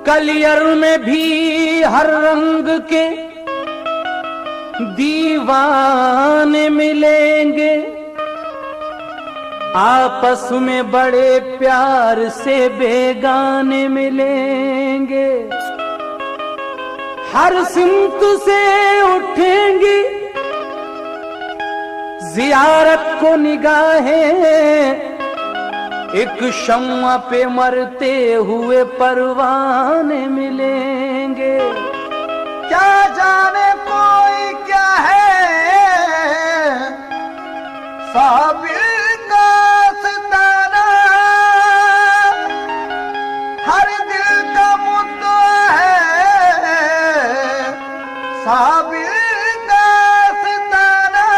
कलियर में भी हर रंग के दीवाने मिलेंगे, आपस में बड़े प्यार से बेगाने मिलेंगे। हर सिमत से उठेंगी जियारत को निगाहें, एक शम्मा पे मरते हुए परवाने मिलेंगे। क्या जाने कोई क्या है साबिर का सितारा, हर दिल का मुद्दा है साबिर का सितारा।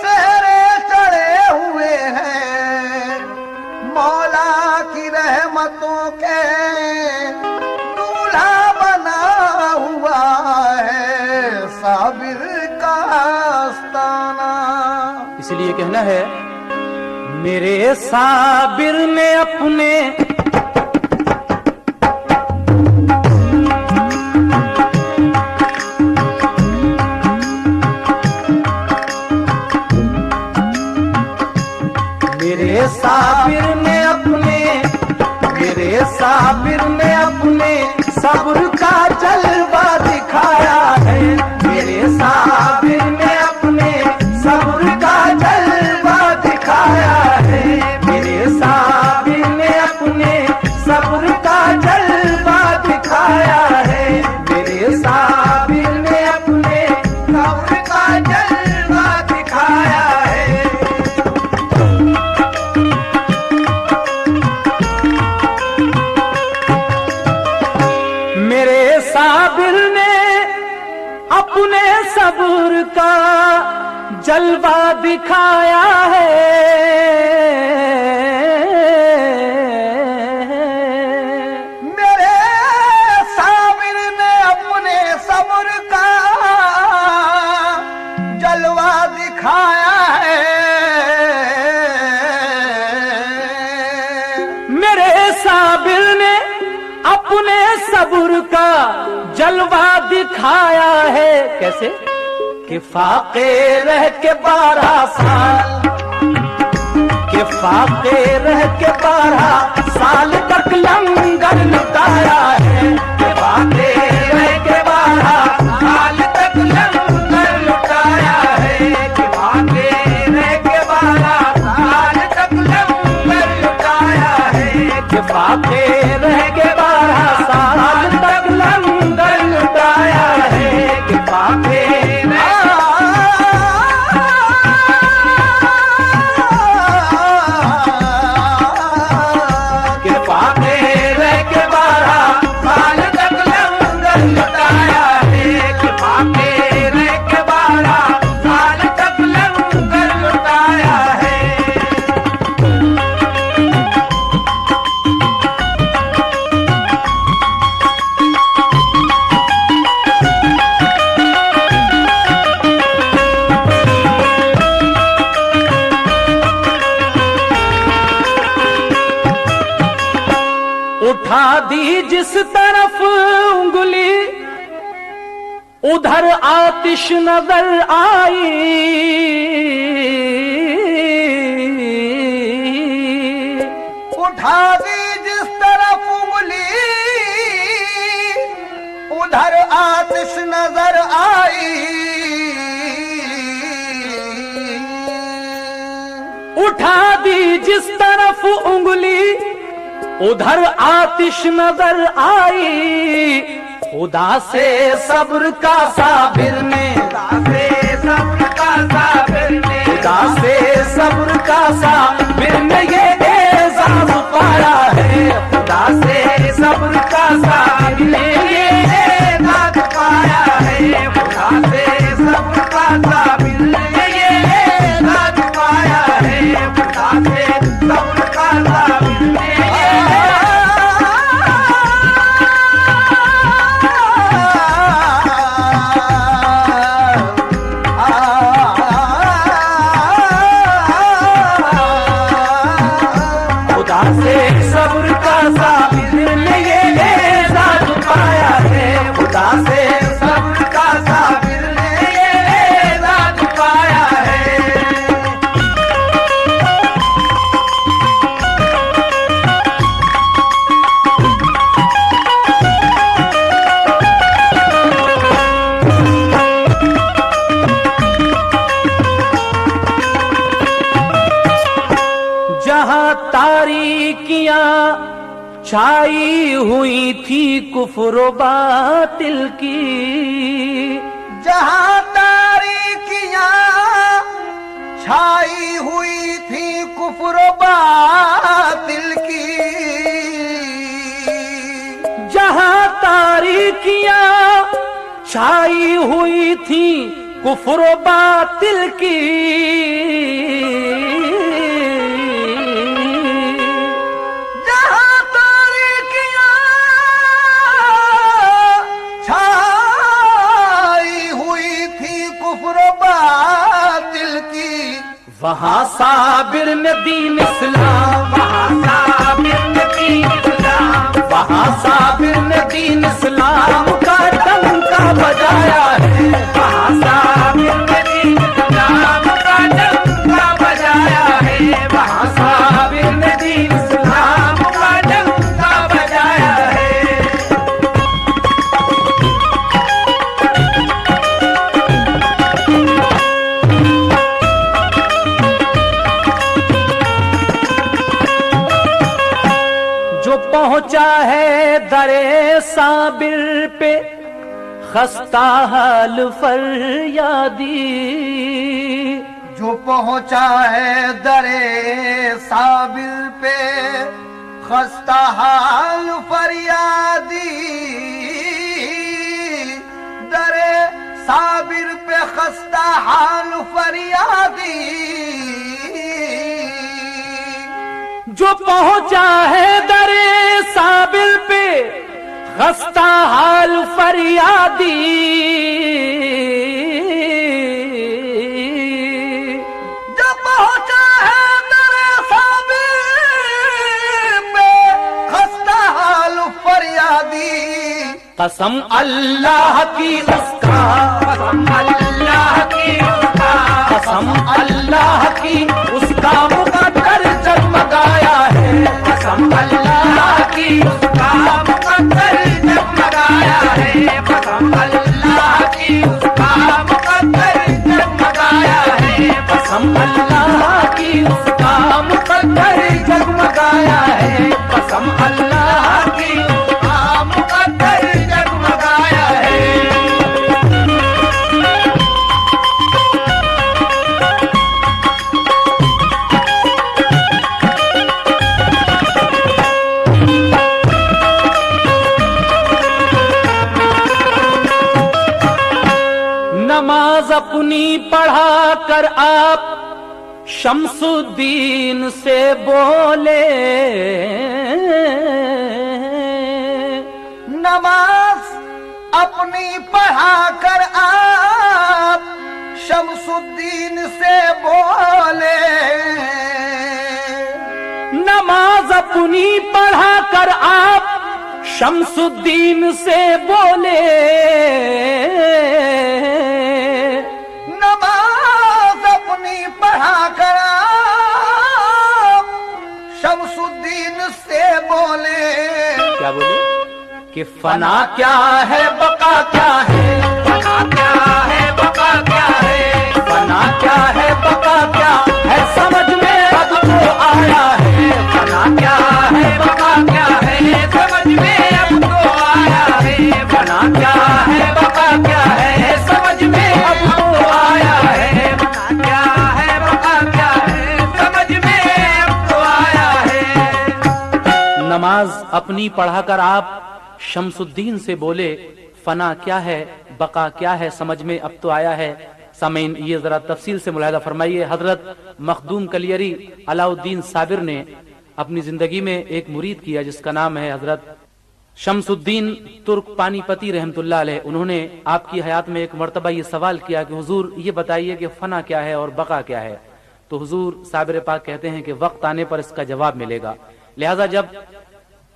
सहरे चढ़े हुए हैं मौला की रहमतों के, दूल्हा बना हुआ है साबिर का आस्ताना। इसलिए कहना है मेरे साबिर ने अपने साबिर ने अपने सब्र का जलवा दिखाया है। मेरे साबिर ने अपने सब्र का जलवा दिखाया है। मेरे साबिर ने अपने सब्र का जलवा दिखाया है। मेरे साबिर ने अपने सब्र का जलवा दिखाया है। साबिर ने अपने सब्र का जलवा दिखाया है। मेरे साबिर ने अपने सब्र का जलवा दिखाया है। मेरे साबिर ने अपने सब्र का जलवा दिखाया है। कैसे कि फाके रह के 12 साल, कि फाके रह के 12 साल तक लंगर लुटाया है। कि फाके रह के 12 साल तक लंगर लुटाया है। कि फाके रह के 12 साल तक लंगर लुटाया है। कि फाके रह के 12 साल तक लंगर लुटाया है। कि फाके उठा दी जिस तरफ उंगली उधर आतिश नजर आई। उठा दी जिस तरफ उंगली उधर आतिश नजर आई। उठा दी जिस तरफ उंगली उधर आतिश नजर आई। खुदा से सब्र का साबिर ने, खुदा से सब्र का साबिर ने, खुदा से सब्र का साबिर ने ये एजाज पाया है। खुदा से सब्र का साबिर ने ये एजाज पाया है। खुदा से सब्र का साबिर ने ये एजाज पाया है। खुदा से सब्र का साबिर ने सब्र का साबिर ने ये एजाज पाया है। खुदा से सब्र का साबिर ने ये एजाज पाया है। जहां तारीकियां छाई हुई थी कुफ्र बातिल की, जहां तारीकियां छाई हुई थी कुफ्र बातिल की, जहां तारीकियां छाई हुई थी कुफ्र बातिल की, वहाँ साबिर ने दीन इस्लाम, वहाँ साबिर ने दीन इस्लाम, वहाँ साबिर ने दीन इस्लाम का डंका बजाया है। वहाँ साबिर ने दीन इस्लाम का डंका बजाया है। वहाँ साबिर ने दीन इस्लाम का डंका बजाया है। पहुंचा है दरे साबिर पे खस्ता हाल फरियादी, जो पहुंचा है दरे साबिर पे खस्ता हाल फरियादी, दरे साबिर पे खस्ता हाल फरियादी, जो पहुंचा है दरे साबिर पे खस्ता हाल फरियादी, जो पहुंचा है दरे साबिर पे खस्ता हाल फरियादी, कसम अल्लाह की उसका, कसम अल्लाह की उसका, कसम अल्लाह की उसका मुकद्दर जगमगाया है। कसम अल्लाह की उसका मुकद्दर जगमगाया है। कसम अल्लाह की उसका मुकद्दर जगमगाया है। कसम अल्लाह की उसका मुकद्दर जगमगाया है। कसम अल्लाह की उसका मुकद्दर जगमगाया है। नमाज अपनी पढ़ा कर आप शम्सुद्दीन से बोले, नमाज अपनी पढ़ा कर आप शम्सुद्दीन से बोले, नमाज अपनी पढ़ा कर आप शम्सुद्दीन से बोले, नमाज अपनी पढ़ा कर आप शम्सुद्दीन से बोले। क्या बोले कि फना क्या है बका क्या है, फना क्या है बका क्या है, फना क्या है बका क्या है समझ में अब तो आया है। फना क्या है बका क्या है समझ में अब तो आया है। फना अपनी पढ़ाकर आप शमसुद्दीन से बोले, फना क्या है, बका क्या है, समझ में अब तो आया है। सामीन, ये जरा तफसील से मुलाहिजा फरमाइए। हजरत मखदूम कलियरी अलाउद्दीन साबिर ने अपनी जिंदगी में एक मुरीद किया जिसका नाम है हजरत शमसुद्दीन तुर्क पानीपती रहमतुल्लाह अलैह। उन्होंने आपकी हयात में एक मर्तबा ये सवाल किया कि हुजूर ये बताइए कि फना क्या है और बका क्या है। तो हुजूर साबिर पाक कहते हैं कि वक्त आने पर इसका जवाब मिलेगा। लिहाजा जब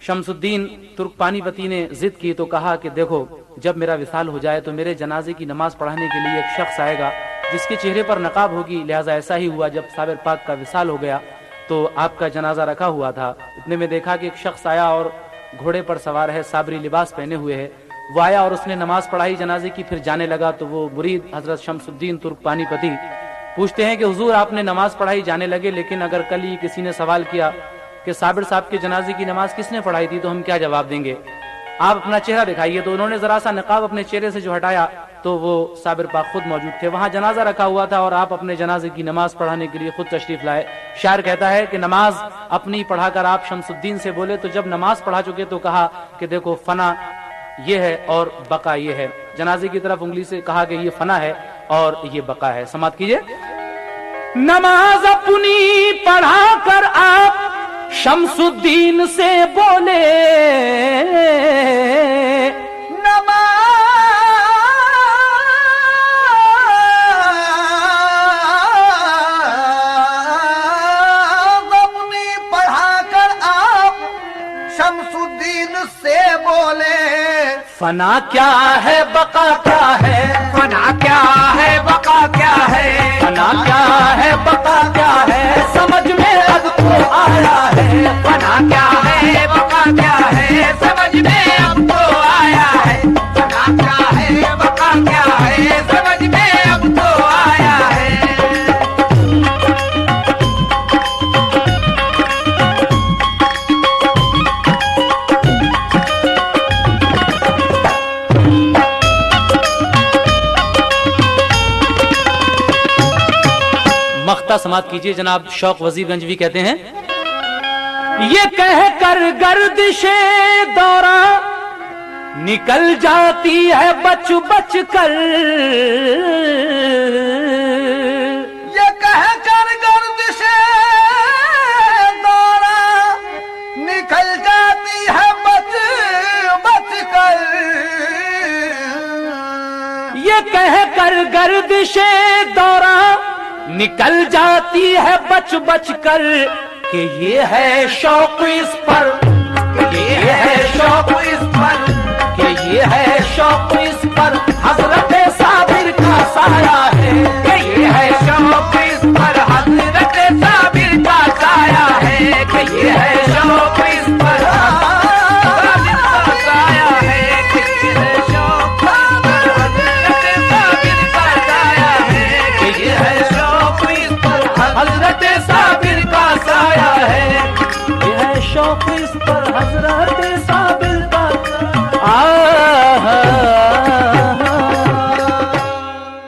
शमसुद्दीन तुर्क पानीपती ने जिद की तो कहा कि देखो, जब मेरा विसाल हो जाए तो मेरे जनाजे की नमाज पढ़ाने के लिए एक शख्स आएगा जिसके चेहरे पर नकाब होगी। लिहाजा ऐसा ही हुआ, जब साबिर पाक का विसाल हो गया तो आपका जनाजा रखा हुआ था। इतने में देखा कि एक शख्स आया और घोड़े पर सवार है, साबरी लिबास पहने हुए है। वो आया और उसने नमाज पढ़ाई जनाजे की, फिर जाने लगा। तो वो मुरीद हजरत शमसुद्दीन तुर्क पानीपती पूछते हैं कि हुजूर आपने नमाज पढ़ाई, जाने लगे, लेकिन अगर कल ही किसी ने सवाल किया कि साबिर साहब के जनाजे की नमाज किसने पढ़ाई थी तो हम क्या जवाब देंगे, आप अपना चेहरा दिखाइए। तो उन्होंने जरा सा नकाब अपने चेहरे से जो हटाया तो वो साबिर पाक खुद मौजूद थे। वहां जनाजा रखा हुआ था और आप अपने जनाजे की नमाज पढ़ाने के लिए खुद तशरीफ लाए। शायर कहता है कि नमाज अपनी पढ़ाकर आप शमसुद्दीन से बोले, तो जब नमाज पढ़ा चुके तो कहा कि देखो फना ये है और बका ये है। जनाजे की तरफ उंगली से कहा कि ये फना है और ये बका है। समाप्त कीजिए। नमाज अपनी पढ़ाकर आप शमसुद्दीन से बोले, नमाज अपनी पढ़ाकर आप शमसुद्दीन से बोले, फना क्या है, बका क्या है, फना क्या है, बका क्या है, फना क्या है, बका क्या है, समझ में अब तो आया है। फना क्या है, बका क्या है, समझ में अब तो आया है। फना क्या है, बका क्या है, समझ में अब तो आया है। मख्ता समाप्त कीजिए। जनाब शौक वजीर गंजवी कहते हैं, ये कह कर गर्दिशे दौरा निकल जाती है बच बच कर, ये कह कर गर्दिशे दौरा निकल जाती है बच बच कर, ये कह कर गर्दिशे दौरा निकल जाती है बच बच कर, कि ये है शौक इस पर, कि ये